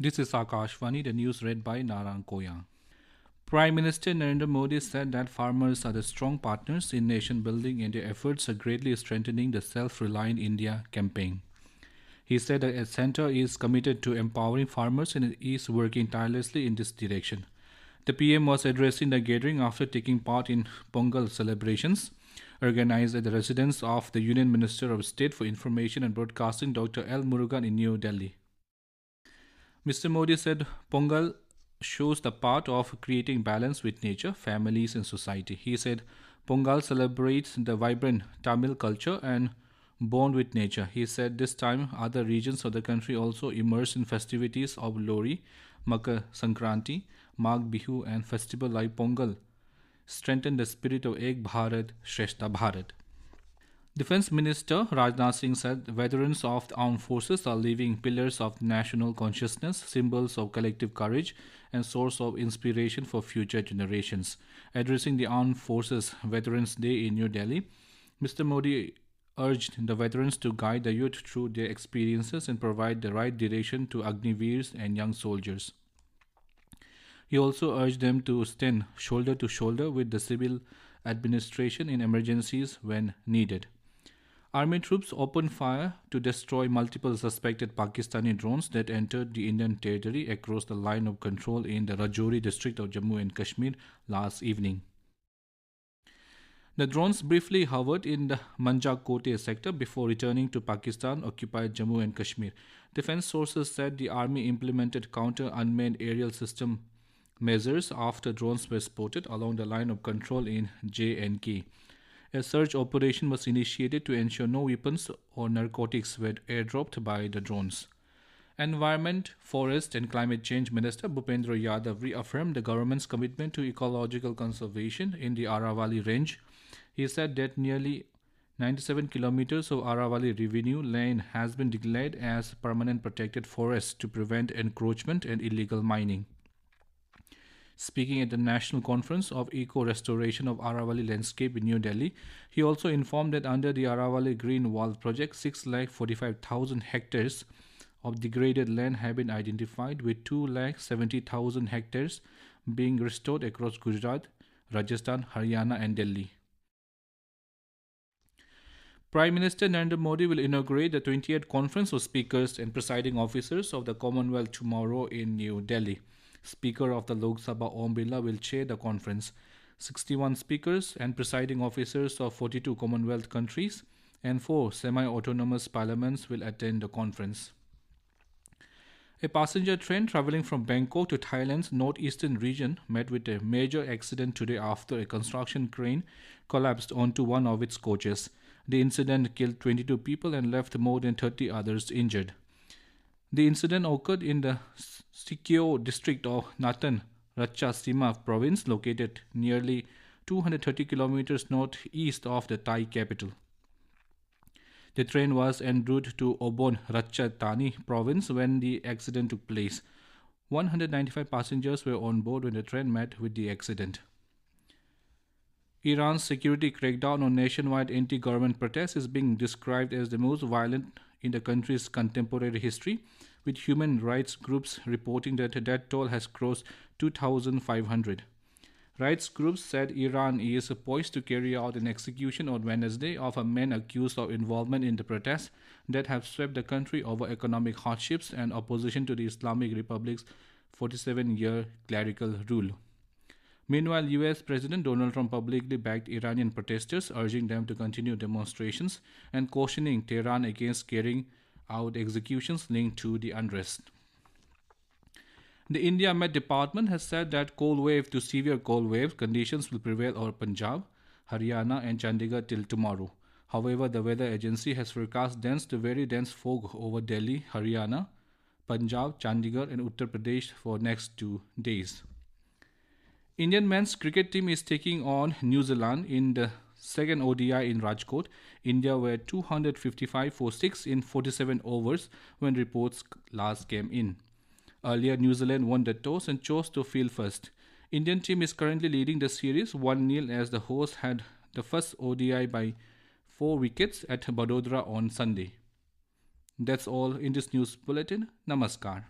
This is Akashvani, the news read by Narang Koyang. Prime Minister Narendra Modi said that farmers are the strong partners in nation building and their efforts are greatly strengthening the Self Reliant India campaign. He said that the centre is committed to empowering farmers and is working tirelessly in this direction. The PM was addressing the gathering after taking part in Pongal celebrations organized at the residence of the Union Minister of State for Information and Broadcasting, Dr. L. Murugan, in New Delhi. Mr. Modi said Pongal shows the part of creating balance with nature, families, and society. He said Pongal celebrates the vibrant Tamil culture and bond with nature. He said this time other regions of the country also immerse in festivities of Lori, Makar Sankranti, Magh Bihu, and festival like Pongal strengthen the spirit of Ek Bharat, Shrestha Bharat. Defense Minister Rajnath Singh said veterans of the armed forces are living pillars of national consciousness, symbols of collective courage, and source of inspiration for future generations. Addressing the Armed Forces Veterans Day in New Delhi, Mr. Modi urged the veterans to guide the youth through their experiences and provide the right direction to Agniveers and young soldiers. He also urged them to stand shoulder to shoulder with the civil administration in emergencies when needed. Army troops opened fire to destroy multiple suspected Pakistani drones that entered the Indian territory across the line of control in the Rajouri district of Jammu and Kashmir last evening. The drones briefly hovered in the Manjakote sector before returning to Pakistan-occupied Jammu and Kashmir. Defense sources said the army implemented counter-unmanned aerial system measures after drones were spotted along the line of control in J&K. A search operation was initiated to ensure no weapons or narcotics were airdropped by the drones. Environment, Forest and Climate Change Minister Bhupendra Yadav reaffirmed the government's commitment to ecological conservation in the Aravalli range. He said that nearly 97 kilometers of Aravalli Revenue Lane has been declared as permanent protected forest to prevent encroachment and illegal mining. Speaking at the National Conference of Eco-Restoration of Aravalli Landscape in New Delhi, he also informed that under the Aravalli Green Wall project, 6,45,000 hectares of degraded land have been identified, with 2,70,000 hectares being restored across Gujarat, Rajasthan, Haryana and Delhi. Prime Minister Narendra Modi will inaugurate the 28th Conference of Speakers and Presiding Officers of the Commonwealth tomorrow in New Delhi. Speaker of the Lok Sabha Om Birla will chair the conference. 61 speakers and presiding officers of 42 Commonwealth countries and 4 semi-autonomous parliaments will attend the conference. A passenger train traveling from Bangkok to Thailand's northeastern region met with a major accident today after a construction crane collapsed onto one of its coaches. The incident killed 22 people and left more than 30 others injured. The incident occurred in the Sikyo district of Natan Ratchasima province, located nearly 230 kilometers northeast of the Thai capital. The train was en route to Obon Ratchathani province when the accident took place. 195 passengers were on board when the train met with the accident. Iran's security crackdown on nationwide anti-government protests is being described as the most violent in the country's contemporary history, with human rights groups reporting that the death toll has crossed 2,500. Rights groups said Iran is poised to carry out an execution on Wednesday of a man accused of involvement in the protests that have swept the country over economic hardships and opposition to the Islamic Republic's 47-year clerical rule. Meanwhile, US President Donald Trump publicly backed Iranian protesters, urging them to continue demonstrations and cautioning Tehran against carrying out executions linked to the unrest. The India Met Department has said that cold wave to severe cold wave conditions will prevail over Punjab, Haryana and Chandigarh till tomorrow. However, the weather agency has forecast dense to very dense fog over Delhi, Haryana, Punjab, Chandigarh and Uttar Pradesh for next 2 days. Indian men's cricket team is taking on New Zealand in the second ODI in Rajkot. India were 255 for 6 in 47 overs when reports last came in. Earlier, New Zealand won the toss and chose to field first. Indian team is currently leading the series 1-0 as the hosts had the first ODI by 4 wickets at Vadodara on Sunday. That's all in this news bulletin. Namaskar.